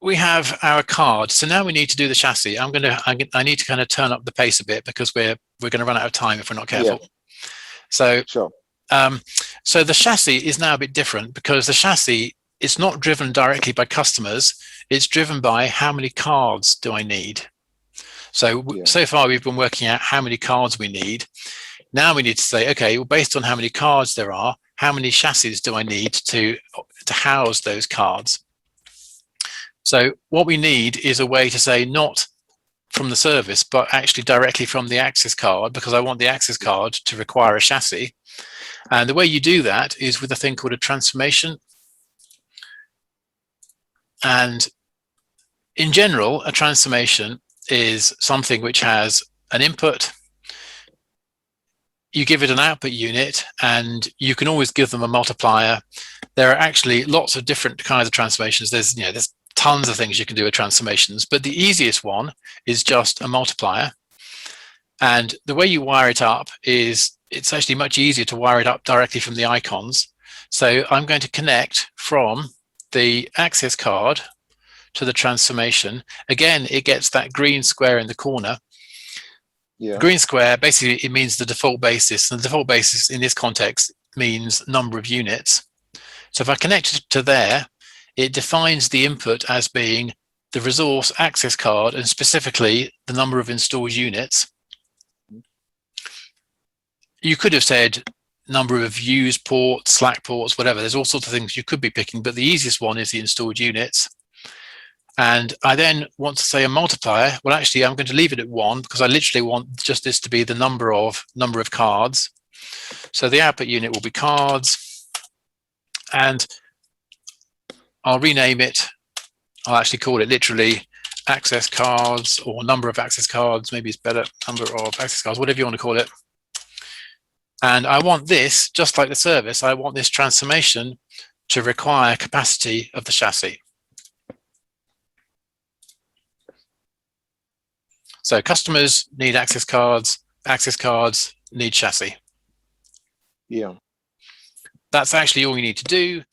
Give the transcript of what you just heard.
we have our card. So now we need to do the chassis. I need to kind of turn up the pace a bit because we're going to run out of time if we're not careful. Yeah. So, Sure. so the chassis is now a bit different because the chassis is not driven directly by customers. It's driven by how many cards do I need. So, so far we've been working out how many cards we need. Now we need to say, okay, well, based on how many cards there are, how many chassis do I need to house those cards? So what we need is a way to say not from the service, but actually directly from the access card, because I want the access card to require a chassis. And the way you do that is with a thing called a transformation. And in general, a transformation is something which has an input, you give it an output unit, and you can always give them a multiplier. There are actually lots of different kinds of transformations. There's tons of things you can do with transformations, but the easiest one is just a multiplier. And the way you wire it up is it's actually much easier to wire it up directly from the icons. So I'm going to connect from the access card to the transformation. Again, it gets that green square in the corner. Yeah. Green square, basically it means the default basis, and the default basis in this context means number of units. So if I connect it to there, it defines the input as being the resource access card and specifically the number of installed units. You could have said number of used ports, Slack ports, whatever. There's all sorts of things you could be picking, but the easiest one is the installed units. And I then want to say a multiplier. Well, actually, I'm going to leave it at 1 because I literally want just this to be the number of cards. So the output unit will be cards, and I'll rename it. I'll actually call it literally access cards or number of access cards. Maybe it's better, number of access cards, whatever you want to call it. And I want this, just like the service, I want this transformation to require capacity of the chassis. So customers need access cards need chassis. Yeah. That's actually all you need to do.